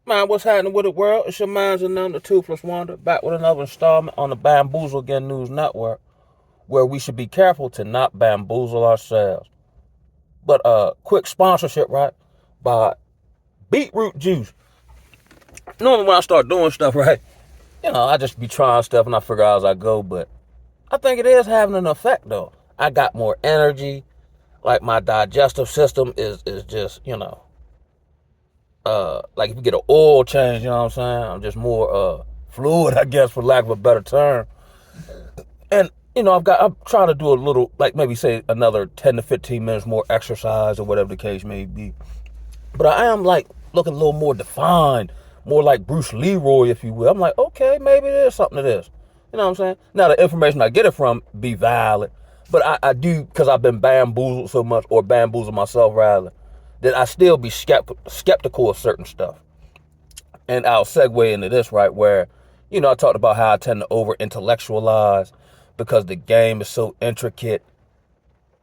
Man, what's happening with the world? It's your man's and the Toothless Wonder, back with another installment on the Bamboozle Again News Network, where we should be careful to not bamboozle ourselves. But quick sponsorship, right? By beetroot juice. Normally when I start doing stuff, right, I just be trying stuff and I figure out as I go, but I think it is having an effect though. I got more energy, like my digestive system is just, like if you get an oil change, you know what I'm saying? I'm just more fluid, I guess, for lack of a better term. And I'm trying to do a little, like maybe say another 10 to 15 minutes more exercise or whatever the case may be. But I am like looking a little more defined, more like Bruce Leroy, if you will. I'm like, okay, maybe there's something to this. You know what I'm saying? Now the information I get it from be valid, but I do, because I've been bamboozled so much, or bamboozled myself rather, that I still be skeptical of certain stuff. And I'll segue into this, right, where, I talked about how I tend to over intellectualize because the game is so intricate.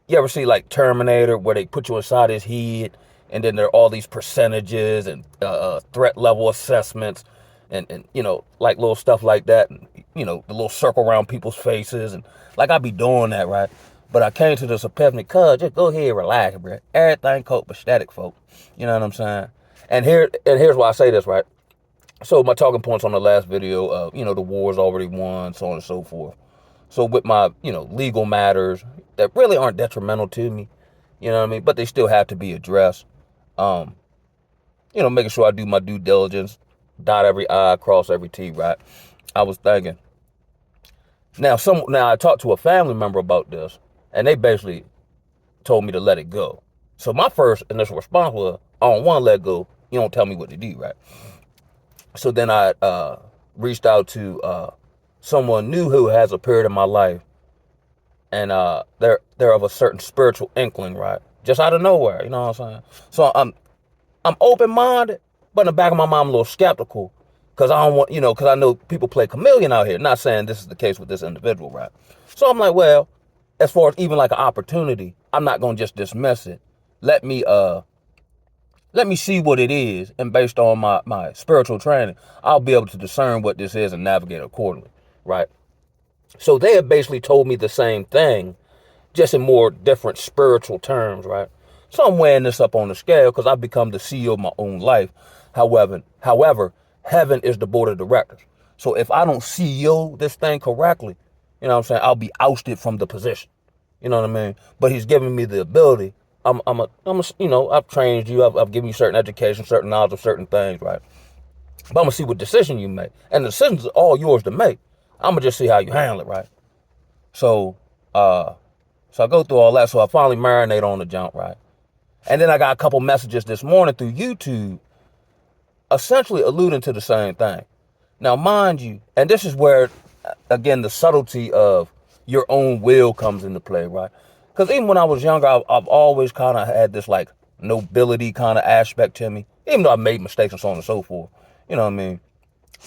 You ever see like Terminator, where they put you inside his head and then there are all these percentages and threat level assessments and like little stuff like that. And, the little circle around people's faces. And like I be doing that, right? But I came to this epiphany, cuz just go ahead and relax, bro. Everything copacetic, folk. You know what I'm saying? And here's why I say this, right? So my talking points on the last video, the war's already won, so on and so forth. So with my, legal matters that really aren't detrimental to me, you know what I mean? But they still have to be addressed. Um, making sure I do my due diligence, dot every I, cross every T, right? I was thinking. Now I talked to a family member about this, and they basically told me to let it go. So my first initial response was, I don't want to let go. You don't tell me what to do, right? So then I reached out to someone new who has appeared in my life, and they're of a certain spiritual inkling, right? Just out of nowhere, you know what I'm saying? So I'm open minded, but in the back of my mind I'm a little skeptical, because I don't want, because I know people play chameleon out here. Not saying this is the case with this individual, right? So I'm like, well, as far as even like an opportunity, I'm not gonna just dismiss it. Let me see what it is, and based on my spiritual training, I'll be able to discern what this is and navigate accordingly, right? So they have basically told me the same thing, just in more different spiritual terms, right? So I'm weighing this up on the scale because I've become the CEO of my own life. However, heaven is the board of directors. So if I don't CEO this thing correctly, you know what I'm saying, I'll be ousted from the position. You know what I mean? But he's giving me the ability. I've trained you. I've given you certain education, certain knowledge of certain things, right? But I'm gonna see what decision you make, and the decisions are all yours to make. I'm gonna just see how you handle it, right? So, so I go through all that. So I finally marinate on the jump, right? And then I got a couple messages this morning through YouTube, essentially alluding to the same thing. Now, mind you, and this is where, again, the subtlety of your own will comes into play, right? Because even when I was younger, I've always kind of had this like nobility kind of aspect to me, even though I made mistakes and so on and so forth. You know what I mean?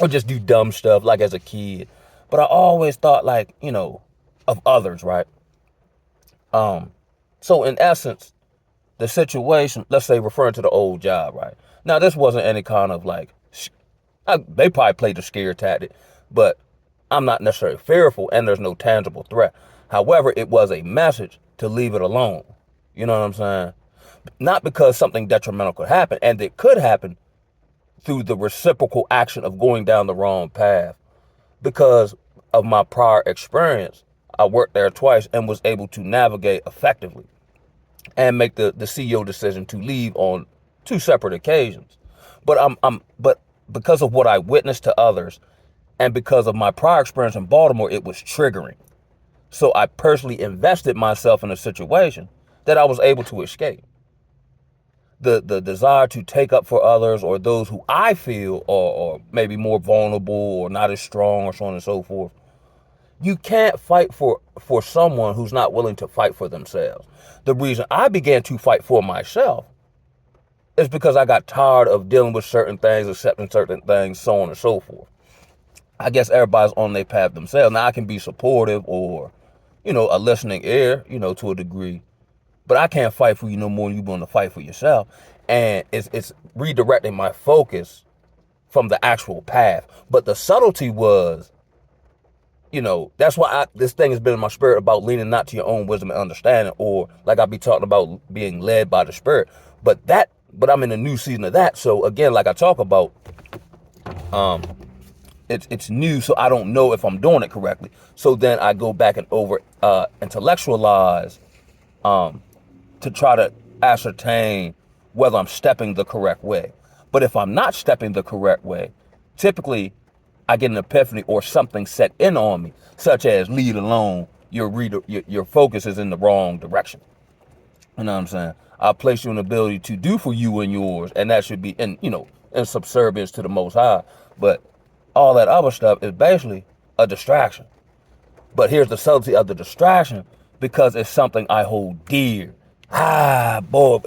Or just do dumb stuff like as a kid. But I always thought like, of others, right? So in essence, the situation, let's say referring to the old job, right? Now, this wasn't any kind of like, they probably played the scare tactic, but I'm not necessarily fearful and there's no tangible threat. However, it was a message to leave it alone. You know what I'm saying? Not because something detrimental could happen, and it could happen through the reciprocal action of going down the wrong path. Because of my prior experience, I worked there twice and was able to navigate effectively and make the CEO decision to leave on two separate occasions. But because of what I witnessed to others and because of my prior experience in Baltimore, it was triggering. So I personally invested myself in a situation that I was able to escape. The desire to take up for others, or those who I feel are maybe more vulnerable or not as strong, or so on and so forth. You can't fight for someone who's not willing to fight for themselves. The reason I began to fight for myself is because I got tired of dealing with certain things, accepting certain things, so on and so forth. I guess everybody's on their path themselves. Now I can be supportive or, a listening ear, to a degree, but I can't fight for you no more than you want to fight for yourself. And it's redirecting my focus from the actual path. But the subtlety was, that's why this thing has been in my spirit about leaning not to your own wisdom and understanding, or like I be talking about being led by the Spirit. But I'm in a new season of that. So again, like I talk about, it's new, so I don't know if I'm doing it correctly. So then I go back and over intellectualize to try to ascertain whether I'm stepping the correct way. But if I'm not stepping the correct way, typically I get an epiphany or something set in on me, such as leave alone, your focus is in the wrong direction. You know what I'm saying? I place you an ability to do for you and yours, and that should be in subservience to the Most High. But all that other stuff is basically a distraction. But here's the subtlety of the distraction, because it's something I hold dear. Boy,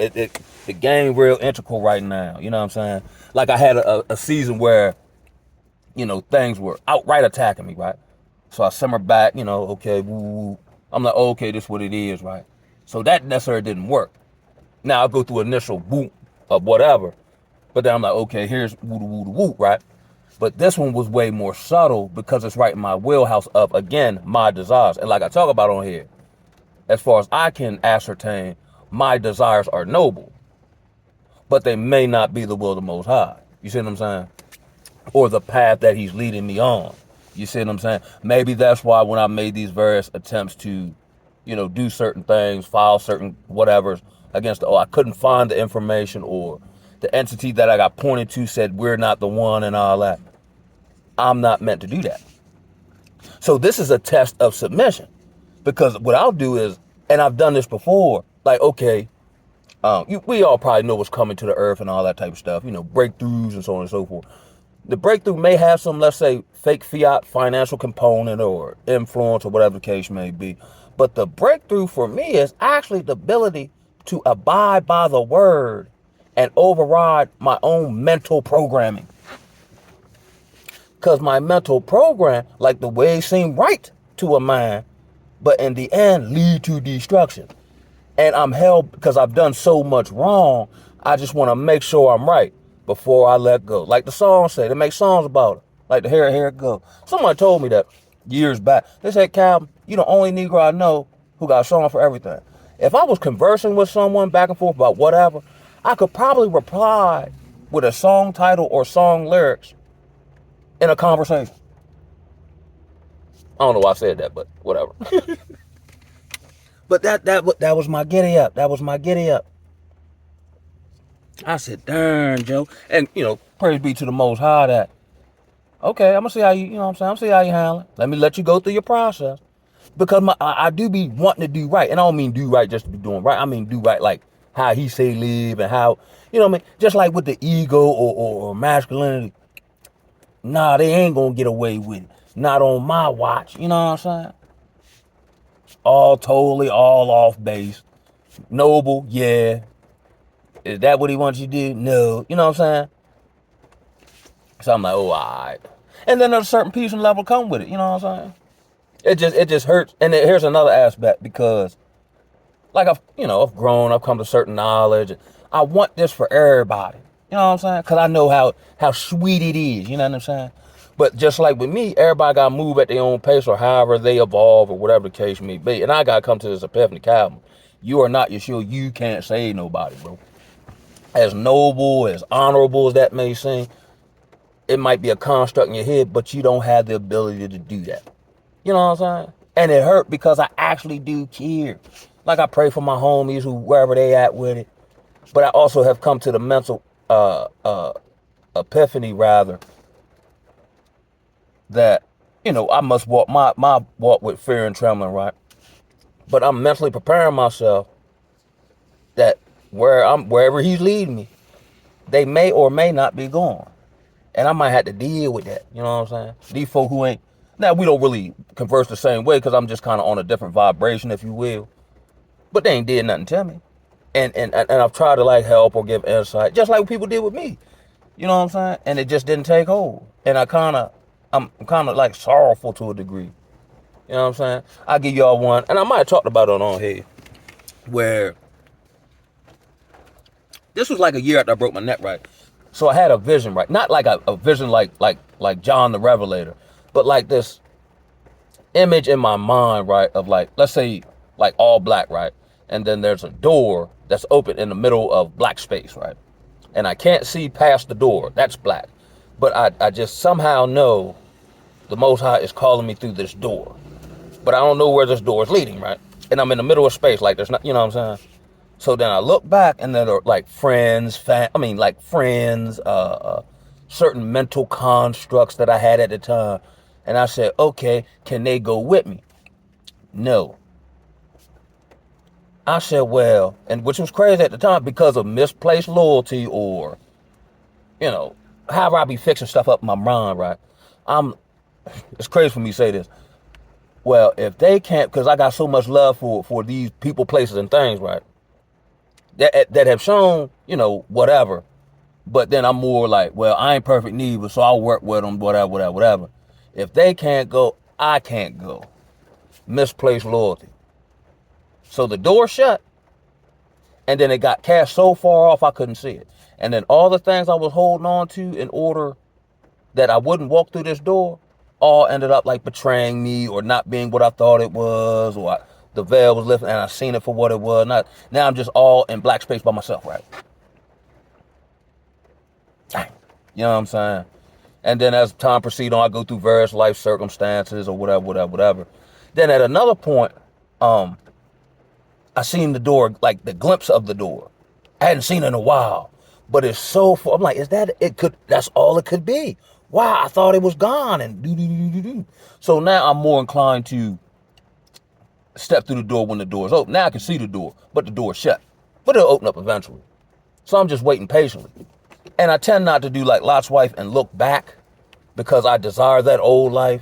the game real integral right now. You know what I'm saying? Like I had a season where, things were outright attacking me, right? So I simmer back, okay, woo. I'm like, okay, this is what it is, right? So that necessarily didn't work. Now I go through initial whoop of whatever, but then I'm like, okay, here's woo, right? But this one was way more subtle because it's right in my wheelhouse of, again, my desires. And like I talk about on here, as far as I can ascertain, my desires are noble, but they may not be the will of the Most High. You see what I'm saying? Or the path that he's leading me on. You see what I'm saying? Maybe that's why when I made these various attempts to, do certain things, file certain whatevers against, I couldn't find the information, or the entity that I got pointed to said we're not the one and all that. I'm not meant to do that. So this is a test of submission, because what I'll do is, and I've done this before, like, okay, we all probably know what's coming to the earth and all that type of stuff, breakthroughs and so on and so forth. The breakthrough may have some, let's say, fake fiat financial component or influence or whatever the case may be. But the breakthrough for me is actually the ability to abide by the word and override my own mental programming. Because my mental program, like the way seem right to a man, but in the end lead to destruction. And I'm held because I've done so much wrong. I just want to make sure I'm right before I let go. Like the song say, they make songs about it. Like the Here It Go. Someone told me that years back. They said, Cal, you the only Negro I know who got a song for everything. If I was conversing with someone back and forth about whatever, I could probably reply with a song title or song lyrics in a conversation. I don't know why I said that, but whatever. But that was my giddy up. That was my giddy up. I said, darn, Joe. And, praise be to the Most High that, okay, I'm going to see how you, what I'm saying? I'm going to see how you handle it. Let me let you go through your process. Because I do be wanting to do right. And I don't mean do right just to be doing right. I mean do right like how he say live and how, just like with the ego or masculinity. Nah, they ain't going to get away with it. Not on my watch. You know what I'm saying? All off base. Noble, yeah. Is that what he wants you to do? No. You know what I'm saying? So I'm like, oh, all right. And then there's a certain peace and level come with it. You know what I'm saying? It just hurts. And here's another aspect, because like I've grown, I've come to certain knowledge. I want this for everybody. You know what I'm saying? Because I know how sweet it is. You know what I'm saying? But just like with me, everybody got to move at their own pace, or however they evolve, or whatever the case may be. And I got to come to this epiphany, Calvin. You are not Yeshua. You can't save nobody, bro. As noble, as honorable as that may seem, it might be a construct in your head, but you don't have the ability to do that. You know what I'm saying? And it hurt because I actually do care. Like I pray for my homies who wherever they at with it. But I also have come to the mental epiphany, rather, that, I must walk my walk with fear and trembling, right? But I'm mentally preparing myself that wherever he's leading me, they may or may not be going. And I might have to deal with that. You know what I'm saying? These folk who ain't, now we don't really converse the same way because I'm just kind of on a different vibration, if you will. But they ain't did nothing to me. And I've tried to like help or give insight, just like what people did with me. You know what I'm saying? And it just didn't take hold. And I'm kind of like sorrowful to a degree. You know what I'm saying? I'll give y'all one, and I might have talked about it on here, where this was like a year after I broke my neck, right? So I had a vision, right? Not like a vision like John the Revelator, but like this image in my mind, right? Of like, let's say like all black, right? And then there's a door that's open in the middle of black space, right? And I can't see past the door. That's black. But I just somehow know the Most High is calling me through this door. But I don't know where this door is leading, right? And I'm in the middle of space, like there's not, you know what I'm saying? So then I look back, and then there are like friends, certain mental constructs that I had at the time. And I said, okay, can they go with me? No. I said, well, and which was crazy at the time because of misplaced loyalty or, however I be fixing stuff up in my mind, right? It's crazy for me to say this. Well, if they can't, because I got so much love for these people, places, and things, right? That have shown, whatever. But then I'm more like, well, I ain't perfect neither, so I'll work with them, whatever. If they can't go, I can't go. Misplaced loyalty. So the door shut, and then it got cast so far off I couldn't see it. And then all the things I was holding on to in order that I wouldn't walk through this door all ended up like betraying me or not being what I thought it was, or the veil was lifted and I seen it for what it was. Now I'm just all in black space by myself, right? You know what I'm saying? And then as time proceeds on, I go through various life circumstances or whatever. Then at another point, I seen the door, like the glimpse of the door. I hadn't seen it in a while, but it's so far. I'm like, that's all it could be. Wow, I thought it was gone and do. So now I'm more inclined to step through the door when the door's open. Now I can see the door, but the door's shut. But it'll open up eventually. So I'm just waiting patiently. And I tend not to do like Lot's wife and look back because I desire that old life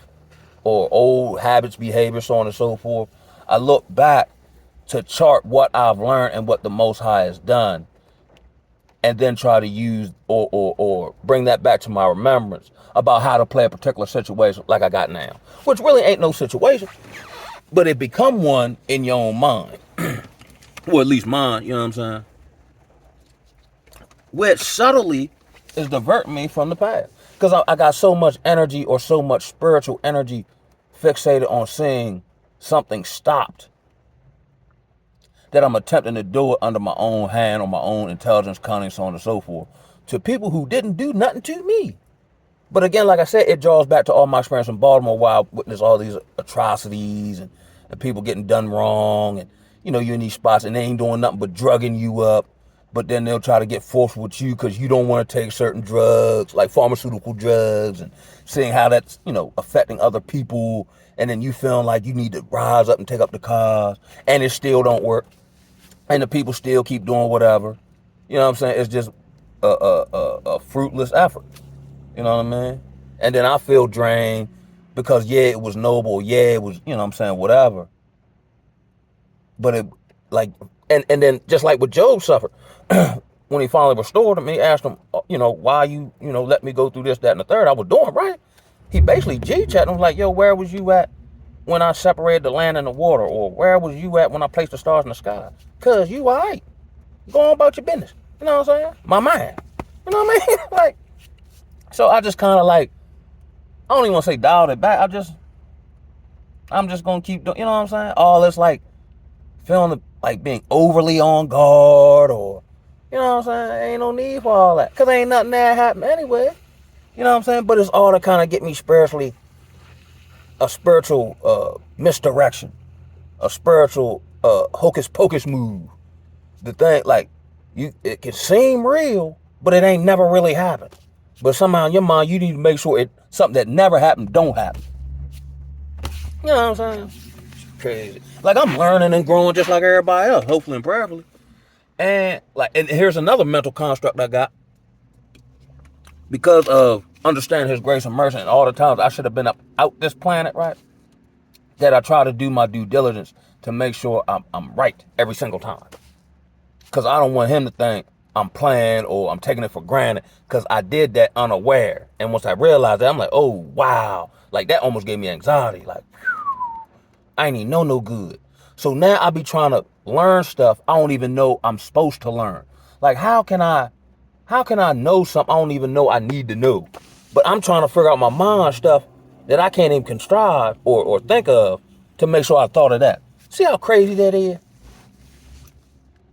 or old habits, behavior, so on and so forth. I look back to chart what I've learned and what the Most High has done, and then try to use or bring that back to my remembrance about how to play a particular situation like I got now, which really ain't no situation, but it become one in your own mind. Or at least mine, you know what I'm saying? Which subtly is diverting me from the path. Because I got so much energy or so much spiritual energy fixated on seeing something stopped that I'm attempting to do it under my own hand or my own intelligence, cunning, so on and so forth, to people who didn't do nothing to me. But again, like I said, it draws back to all my experience in Baltimore where I witnessed all these atrocities and people getting done wrong. And, you're in these spots and they ain't doing nothing but drugging you up. But then they'll try to get forceful with you because you don't want to take certain drugs, like pharmaceutical drugs, and seeing how that's, affecting other people. And then you feeling like you need to rise up and take up the cause. And it still don't work. And the people still keep doing whatever. You know what I'm saying? It's just a fruitless effort. You know what I mean? And then I feel drained because, yeah, it was noble. Yeah, it was, you know what I'm saying, whatever. But it, like, and then just like what Job suffered, when he finally restored him, he asked him, why you, let me go through this, that, and the third. I was doing right. He basically G-chatted him like, yo, where was you at when I separated the land and the water? Or where was you at when I placed the stars in the sky? Because you all right. Go on about your business. You know what I'm saying? My mind. You know what I mean? Like, so I just kind of like, I don't even want to say dialed it back. I'm just going to keep doing, you know what I'm saying? All this like feeling like being overly on guard or, you know what I'm saying? Ain't no need for all that. Because ain't nothing that happened anyway. You know what I'm saying? But it's all to kind of get me spiritually, a spiritual misdirection, a spiritual hocus pocus move. The thing, like, it can seem real, but it ain't never really happened. But somehow in your mind, you need to make sure something that never happened don't happen. You know what I'm saying? It's crazy. Like, I'm learning and growing just like everybody else, hopefully and prayerfully. And here's another mental construct I got. Because of understanding his grace and mercy and all the times I should have been out this planet, right? That I try to do my due diligence to make sure I'm right every single time. Because I don't want him to think I'm playing or I'm taking it for granted, because I did that unaware. And once I realized that, I'm like, oh, wow. Like, that almost gave me anxiety. Like, I ain't even know no good. So now I be trying to learn stuff I don't even know I'm supposed to learn. Like, how can I how can I know something I don't even know I need to know? But I'm trying to figure out my mind stuff that I can't even contrive or think of to make sure I thought of that. See how crazy that is?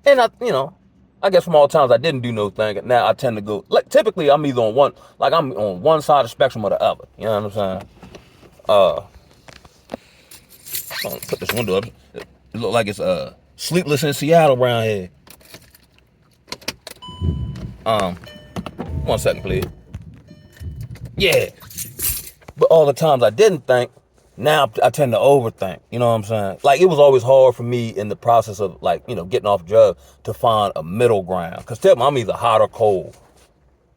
And I guess from all times I didn't do no thinking, now I tend to go, like, typically I'm either on one side of the spectrum or the other. You know what I'm saying? I'm gonna put this window up. It look like it's sleepless in Seattle around here. 1 second, please. Yeah. But all the times I didn't think, now I tend to overthink. You know what I'm saying? Like, it was always hard for me in the process of, like, getting off drugs to find a middle ground. Because tell me, I'm either hot or cold.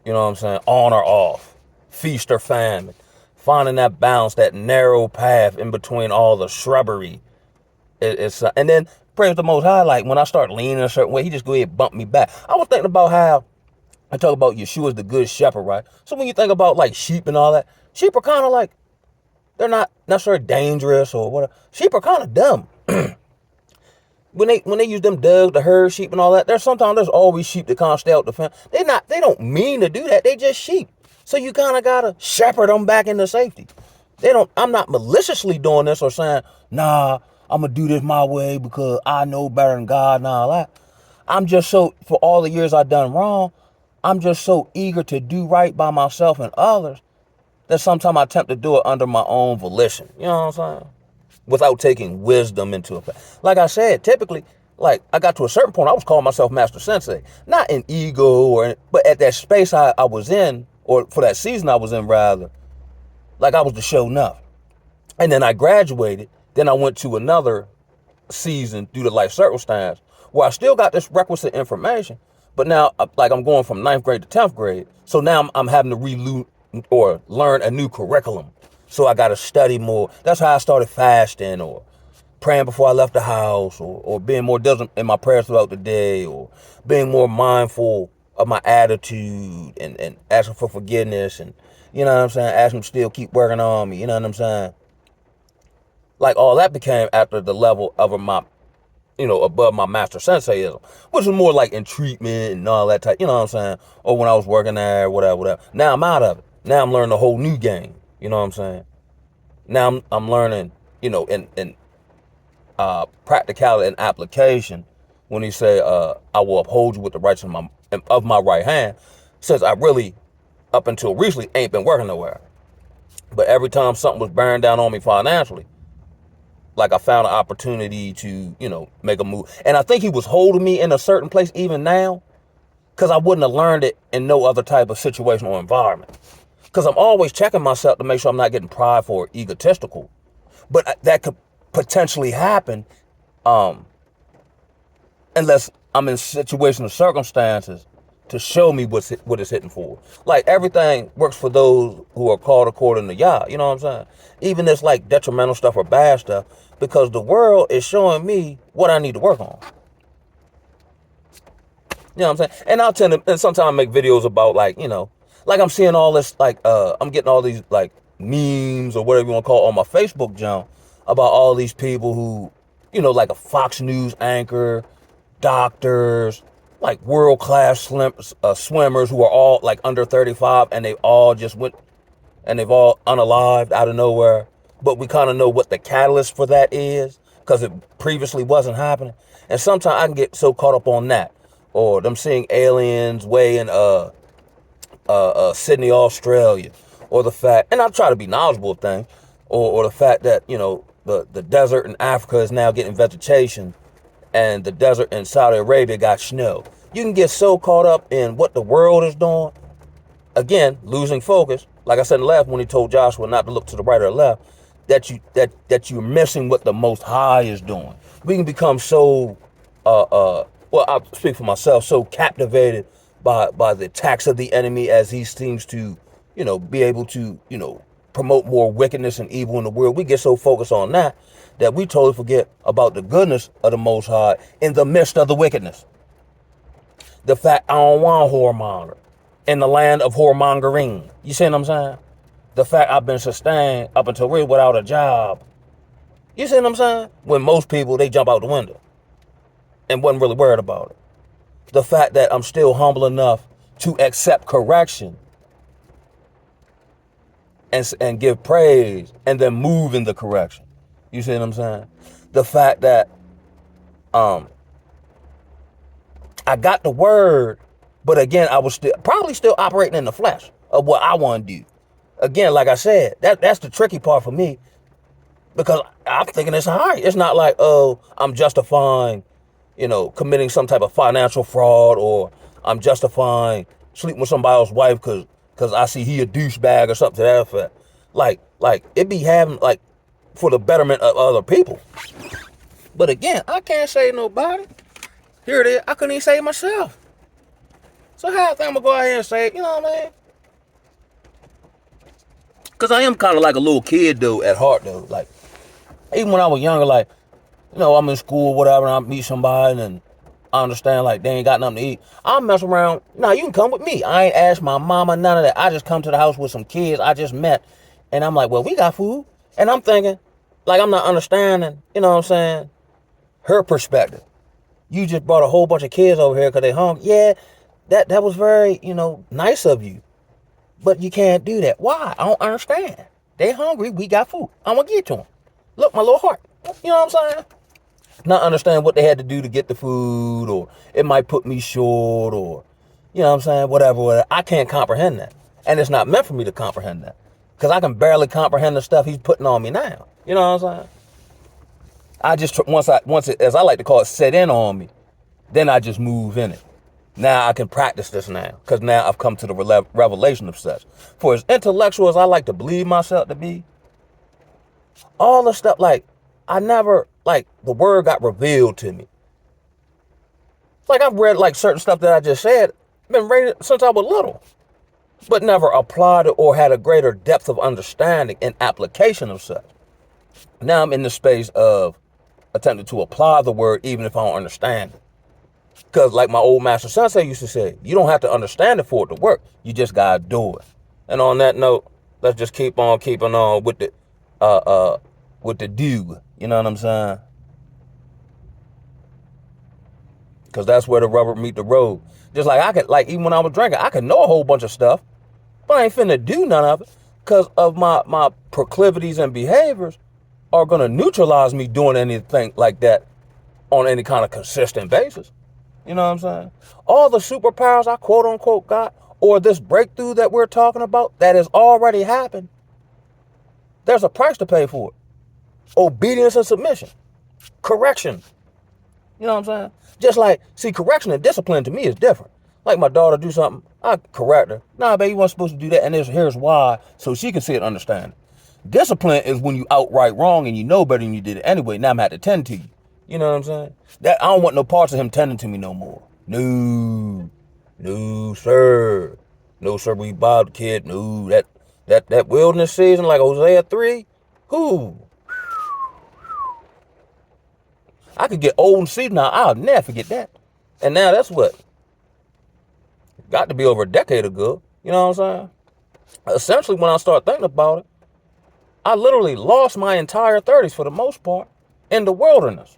You know what I'm saying? On or off. Feast or famine. Finding that balance, that narrow path in between all the shrubbery. And then, praise the Most High, like, when I start leaning a certain way, he just go ahead and bump me back. I was thinking about how I talk about Yeshua as the good shepherd, right? So when you think about, like, sheep and all that, sheep are kind of like, they're not necessarily dangerous or whatever. Sheep are kind of dumb. When they use them dogs to herd sheep and all that, there's always sheep that kind of stay out the fence. They don't mean to do that. They just sheep. So you kind of gotta shepherd them back into safety. I'm not maliciously doing this or saying, nah, I'm gonna do this my way because I know better than God and all that. I'm just for all the years I've done wrong, I'm just so eager to do right by myself and others that sometimes I attempt to do it under my own volition. You know what I'm saying? Without taking wisdom into effect. Like I said, typically, like, I got to a certain point, I was calling myself Master Sensei. Not in ego, but at that space I was in, or for that season I was in, rather, like, I was the show enough. And then I graduated. Then I went to another season due to life circumstance where I still got this requisite information. But now, like, I'm going from 9th grade to 10th grade. So now I'm having to learn a new curriculum. So I got to study more. That's how I started fasting, or praying before I left the house, or being more diligent in my prayers throughout the day, or being more mindful of my attitude, and asking for forgiveness, and, you know what I'm saying, asking him to still keep working on me, you know what I'm saying? Like, all that became after the level of my, above my master senseism, which was more like in treatment and all that type, you know what I'm saying? Or when I was working there, whatever. Now I'm out of it. Now I'm learning a whole new game. You know what I'm saying? Now I'm learning, in practicality and application, when he say, I will uphold you with the rights of my right hand, since I really, up until recently, ain't been working nowhere. But every time something was bearing down on me financially, like, I found an opportunity to, make a move. And I think he was holding me in a certain place even now, because I wouldn't have learned it in no other type of situation or environment. Because I'm always checking myself to make sure I'm not getting prideful or egotistical. But that could potentially happen unless I'm in situations or circumstances to show me what it's hitting for. Like, everything works for those who are called according to Yah. You know what I'm saying? Even this, like, detrimental stuff or bad stuff, because the world is showing me what I need to work on. You know what I'm saying? And I'll tend to, and sometimes I make videos about, like, like, I'm seeing all this, like, I'm getting all these, like, memes or whatever you want to call it on my Facebook jump about all these people who, like a Fox News anchor, doctors, like world-class swimmers who are all, like, under 35, and they all just went, and they've all unalived out of nowhere. But we kind of know what the catalyst for that is, because it previously wasn't happening. And sometimes I can get so caught up on that, or them seeing aliens way in Sydney, Australia, or the fact, and I try to be knowledgeable of things, or the fact that, the desert in Africa is now getting vegetation, and the desert in Saudi Arabia got snow. You can get so caught up in what the world is doing, again, losing focus, like I said in the last, when he told Joshua not to look to the right or the left, that you're missing what the Most High is doing. We can become so, well, I'll speak for myself, so captivated by the attacks of the enemy, as he seems to, be able to, promote more wickedness and evil in the world. We get so focused on that we totally forget about the goodness of the Most High in the midst of the wickedness. The fact I don't want a whoremonger in the land of whoremongering. You see what I'm saying? The fact I've been sustained up until really without a job. You see what I'm saying? When most people, they jump out the window and wasn't really worried about it. The fact that I'm still humble enough to accept correction and give praise and then move in the correction. You see what I'm saying? The fact that I got the word, but again, I was probably still operating in the flesh of what I want to do. Again, like I said, that's the tricky part for me, because I'm thinking it's all right. It's not like, oh, I'm justifying, committing some type of financial fraud, or I'm justifying sleeping with somebody else's wife because I see he a douchebag or something to that effect. Like it be having, like, for the betterment of other people. But again, I can't save nobody. Here it is. I couldn't even save myself. So how I think I'm going to go out here and save, you know what I mean? Because I am kind of like a little kid, though, at heart, though. Like, even when I was younger, like, I'm in school or whatever, and I meet somebody, and I understand, like, they ain't got nothing to eat. I'll mess around. No, you can come with me. I ain't asked my mama none of that. I just come to the house with some kids I just met. And I'm like, well, we got food. And I'm thinking, like, I'm not understanding, you know what I'm saying, her perspective. You just brought a whole bunch of kids over here because they hungry. Yeah, that was very, nice of you. But you can't do that. Why? I don't understand. They hungry. We got food. I'm going to get to them. Look, my little heart. You know what I'm saying? Not understand what they had to do to get the food, or it might put me short, or, you know what I'm saying, whatever. I can't comprehend that. And it's not meant for me to comprehend that, because I can barely comprehend the stuff he's putting on me now. You know what I'm saying? I just, once it, as I like to call it, set in on me, then I just move in it. Now I can practice this now, because now I've come to the revelation of such. For as intellectual as I like to believe myself to be, all the stuff, like, I never, like, the word got revealed to me. Like, I've read, like, certain stuff that I just said, been reading since I was little, but never applied it or had a greater depth of understanding and application of such. Now I'm in the space of attempting to apply the word even if I don't understand it. Because like my old master sensei used to say, you don't have to understand it for it to work. You just gotta do it. And on that note, let's just keep on keeping on with the do. You know what I'm saying? Because that's where the rubber meet the road. Just like I could, like, even when I was drinking, I could know a whole bunch of stuff, but I ain't finna do none of it because of my proclivities and behaviors are gonna neutralize me doing anything like that on any kind of consistent basis. You know what I'm saying? All the superpowers I quote unquote got, or this breakthrough that we're talking about that has already happened, there's a price to pay for it. Obedience and submission. Correction. You know what I'm saying? Just like, see, correction and discipline to me is different. Like my daughter do something, I correct her. Nah, baby, you weren't supposed to do that, and here's why, so she can see it and understand it. Discipline is when you outright wrong and you know better than you did it anyway. Now I'm going to have to tend to you. You know what I'm saying? That I don't want no parts of him tending to me no more. No, sir. No, sir, we bothered kid. No, that wilderness season, like Hosea 3, who? I could get old and see now. I'll never forget that. And now that's what? Got to be over a decade ago. You know what I'm saying? Essentially, when I start thinking about it, I literally lost my entire 30s for the most part in the wilderness.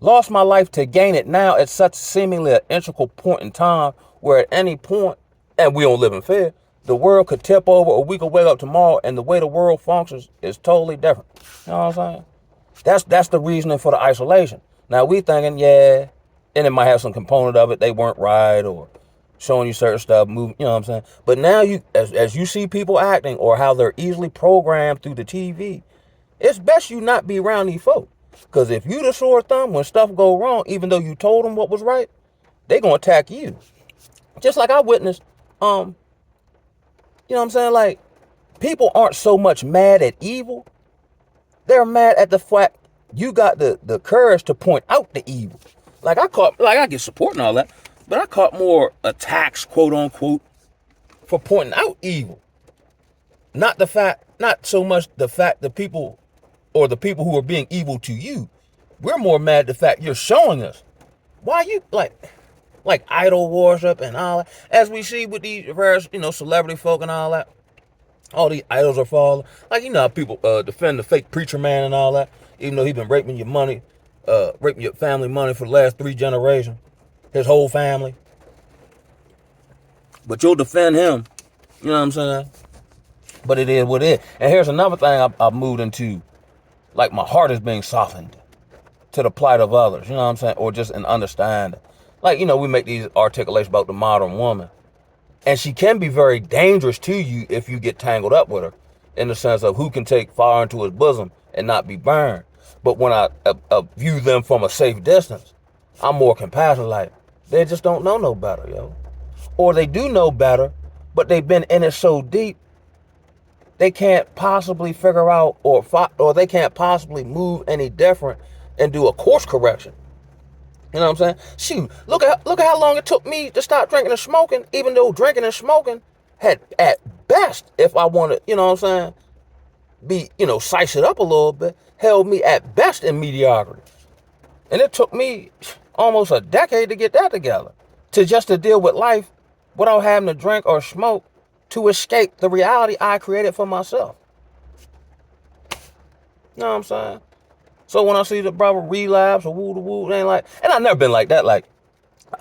Lost my life to gain it now at such seemingly an integral point in time where at any point, and we don't live in fear, the world could tip over or we could wake up tomorrow and the way the world functions is totally different. You know what I'm saying? That's the reasoning for the isolation. Now we thinking, yeah, and it might have some component of it, they weren't right or showing you certain stuff, moving, you know what I'm saying? But now you, as you see people acting or how they're easily programmed through the TV, it's best you not be around these folks. Because if you the sore thumb, when stuff go wrong, even though you told them what was right, they gonna attack you. Just like I witnessed, you know what I'm saying? Like, people aren't so much mad at evil. They're mad at the fact you got the courage to point out the evil. Like I get support and all that, but I caught more attacks, quote unquote, for pointing out evil. Not so much the fact that people, or the people who are being evil to you. We're more mad at the fact you're showing us. Why you, like idol worship and all that. As we see with these various, celebrity folk and all that. All these idols are falling. Like, how people defend the fake preacher man and all that. Even though he's been raping your family money for the last 3 generations. His whole family. But you'll defend him. You know what I'm saying? But it is what it is. And here's another thing I've moved into. Like, my heart is being softened to the plight of others. You know what I'm saying? Or just an understanding. Like, we make these articulations about the modern woman. And she can be very dangerous to you if you get tangled up with her, in the sense of who can take fire into his bosom and not be burned. But when I view them from a safe distance, I'm more compassionate. Like, they just don't know no better, yo. Or they do know better, but they've been in it so deep, they can't possibly figure out or they can't possibly move any different and do a course correction. You know what I'm saying? Shoot, look at how long it took me to stop drinking and smoking, even though drinking and smoking had, at best, if I wanted, you know what I'm saying, size it up a little bit, held me at best in mediocrity. And it took me almost a decade to get that together, to deal with life without having to drink or smoke, to escape the reality I created for myself. You know what I'm saying? So when I see the brother relapse or woo-woo, it ain't like, and I've never been like that, like,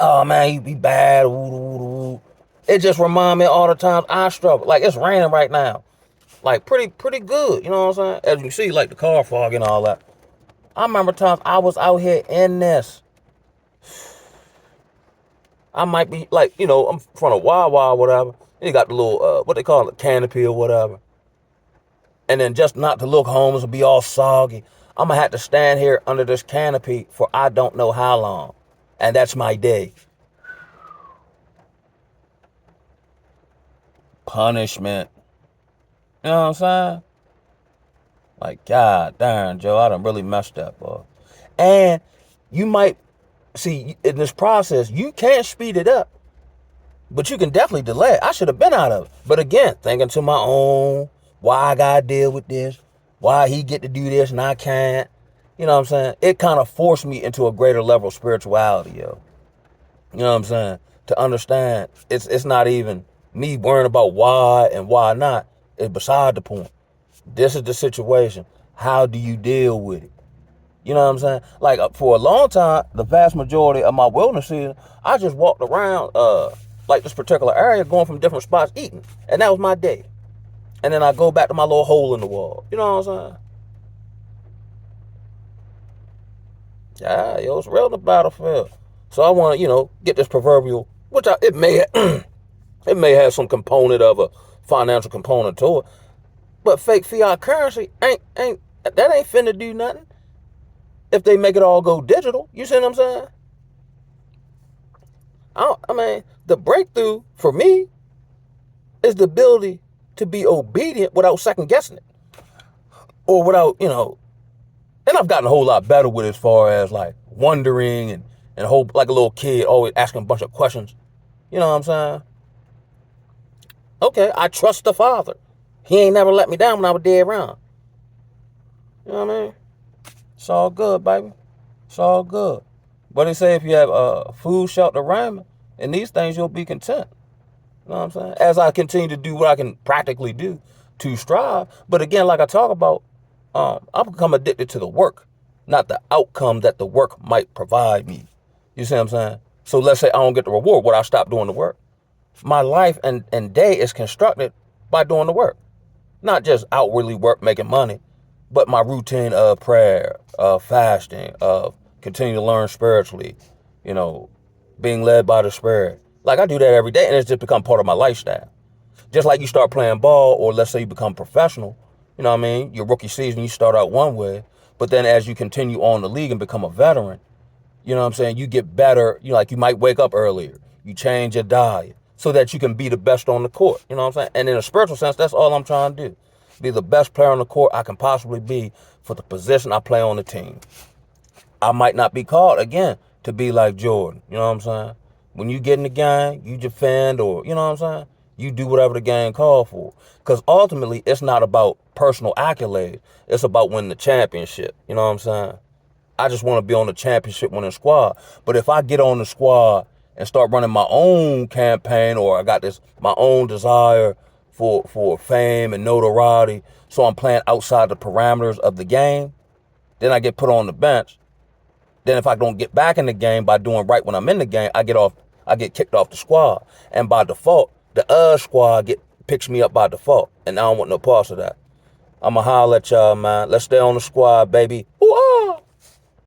oh man, he be bad, woo-woo. It just remind me all the times I struggle. Like, it's raining right now. Like, pretty good, you know what I'm saying? As you can see, like, the car fog and all that. I remember times I was out here in this. I might be, like, I'm in front of Wawa or whatever. You got the little, what they call it, canopy or whatever. And then just not to look homeless and be all soggy, I'm going to have to stand here under this canopy for I don't know how long. And that's my day. Punishment. You know what I'm saying? Like, God darn, Joe, I done really messed up, boy. And you might, see, in this process, you can't speed it up, but you can definitely delay it. I should have been out of it. But again, thinking to my own, why I gotta deal with this, why he get to do this and I can't. You know what I'm saying? It kind of forced me into a greater level of spirituality, yo. You know what I'm saying? To understand, it's not even me worrying about why and why not. It's beside the point. This is the situation. How do you deal with it? You know what I'm saying? Like, for a long time, the vast majority of my wilderness season, I just walked around, like, this particular area, going from different spots, eating. And that was my day. And then I go back to my little hole in the wall. You know what I'm saying? Yeah, yo, it's real in the battlefield. So I want to, get this proverbial, which it may it may have some component of a financial component to it, but fake fiat currency ain't finna do nothing if they make it all go digital. You see what I'm saying? I mean, the breakthrough for me is the ability to be obedient without second guessing it, or without, and I've gotten a whole lot better with it, as far as like wondering and like a little kid always asking a bunch of questions. You know what I'm saying? Okay, I trust the Father. He ain't never let me down when I was dead wrong. You know what I mean? It's all good, baby. It's all good. But they say if you have food, shelter, raiment, and these things, you'll be content. You know what I'm saying? As I continue to do what I can practically do to strive. But again, like I talk about, I've become addicted to the work, not the outcome that the work might provide me. You see what I'm saying? So let's say I don't get the reward. Would I stop doing the work? My life and day is constructed by doing the work. Not just outwardly work making money, but my routine of prayer, of fasting, of continue to learn spiritually, being led by the Spirit. Like, I do that every day, and it's just become part of my lifestyle. Just like you start playing ball, or let's say you become professional, you know what I mean? Your rookie season, you start out one way, but then as you continue on the league and become a veteran, you know what I'm saying, you get better. Like, you might wake up earlier. You change your diet so that you can be the best on the court. You know what I'm saying? And in a spiritual sense, that's all I'm trying to do. Be the best player on the court I can possibly be for the position I play on the team. I might not be called, again, to be like Jordan. You know what I'm saying? When you get in the game, you defend, or, you know what I'm saying? You do whatever the game calls for. Because ultimately, it's not about personal accolades. It's about winning the championship. You know what I'm saying? I just want to be on the championship winning squad. But if I get on the squad and start running my own campaign, or I got my own desire for fame and notoriety, so I'm playing outside the parameters of the game, then I get put on the bench. Then if I don't get back in the game by doing right when I'm in the game, I get kicked off the squad. And by default, the squad picks me up by default, and I don't want no parts of that. I'ma holler at y'all, man. Let's stay on the squad, baby. Ooh.